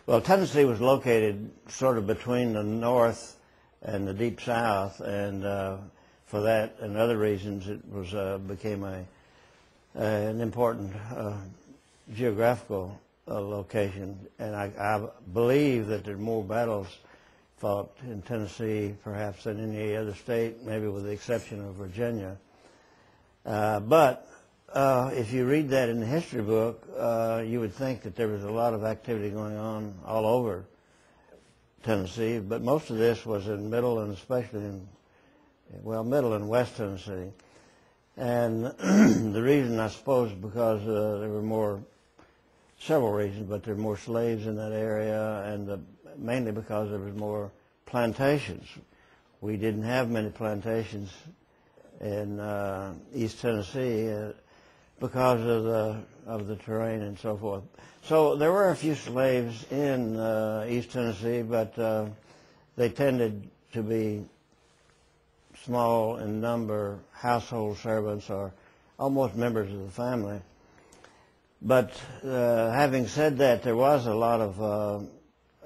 Well, Tennessee was located sort of between the North and the Deep South, and for that and other reasons, it was became an important geographical location. And I believe that there are more battles fought in Tennessee, perhaps, than any other state, maybe with the exception of Virginia. But if you read that in the history book, you would think that there was a lot of activity going on all over Tennessee, but most of this was in middle and especially in, well, middle and west Tennessee. And the reason, I suppose, because there were several reasons, but there were more slaves in that area, and mainly because there was more plantations. We didn't have many plantations in East Tennessee because of the terrain and so forth. So there were a few slaves in East Tennessee, but they tended to be small in number, household servants or almost members of the family. But having said that, there was a lot of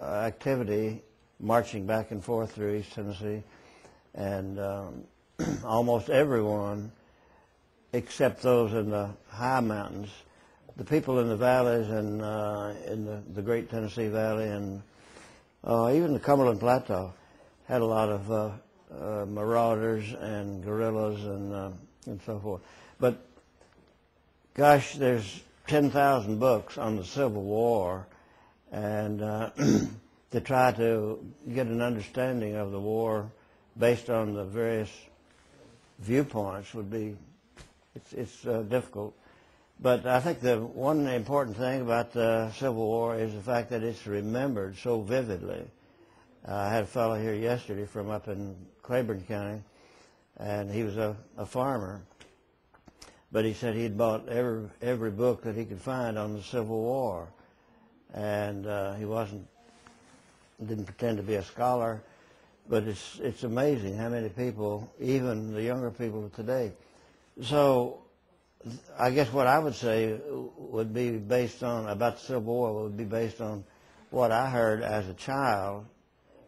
activity marching back and forth through East Tennessee, and almost everyone, except those in the high mountains, the people in the valleys and in the Great Tennessee Valley and even the Cumberland Plateau had a lot of marauders and guerrillas and so forth. But gosh, there's 10,000 books on the Civil War, and to try to get an understanding of the war based on the various viewpoints would be, it's difficult. But I think the one important thing about the Civil War is the fact that it's remembered so vividly. I had a fellow here yesterday from up in Claiborne County, and he was a farmer. But he said he'd bought every book that he could find on the Civil War, and he didn't pretend to be a scholar. But it's amazing how many people, even the younger people today. So I guess what I would say would be based on, about the Civil War, would be based on what I heard as a child,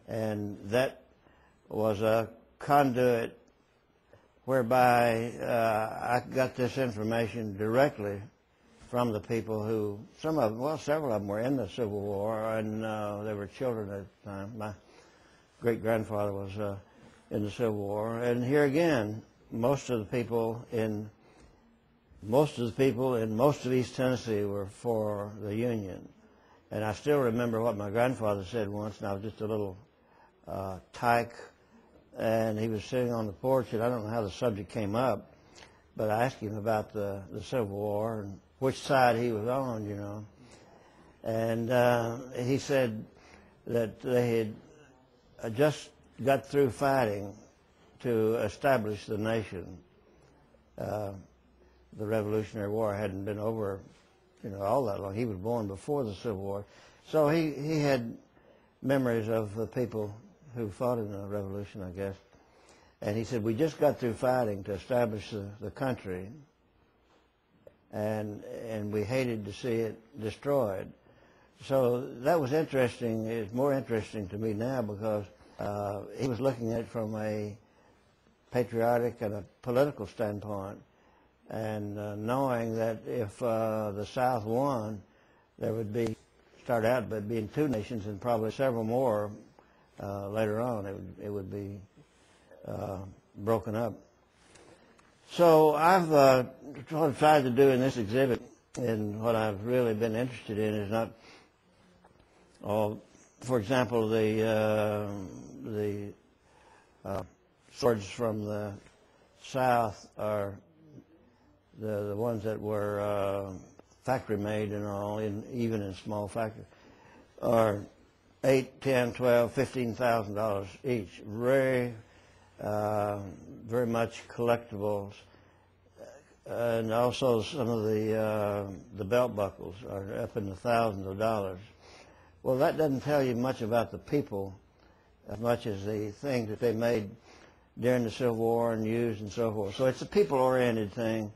and that was a conduit whereby I got this information directly from the people who, several of them were in the Civil War, and they were children at the time. My great-grandfather was in the Civil War, and here again, most of the people in most of East Tennessee were for the Union. And I still remember what my grandfather said once, and I was just a little tyke, and he was sitting on the porch, and I don't know how the subject came up, but I asked him about the Civil War and which side he was on, you know. And he said that they had just got through fighting to establish the nation. The Revolutionary War hadn't been over, you know, all that long. He was born before the Civil War. So he had memories of the people who fought in the Revolution, I guess. And he said, we just got through fighting to establish the country, and we hated to see it destroyed. So that was interesting. It's more interesting to me now because he was looking at it from a patriotic and a political standpoint, and knowing that if the South won, there would start out by being two nations and probably several more later on. It would be broken up. So I've tried to do in this exhibit, and what I've really been interested in is not, for example, the swords from the South are the ones that were factory made and all, even in small factories, are $8, $10, $12, $15,000 each. Very much collectibles, and also some of the belt buckles are up in the thousands of dollars. Well, that doesn't tell you much about the people as much as the things that they made during the Civil War and used and so forth. So it's a people-oriented thing,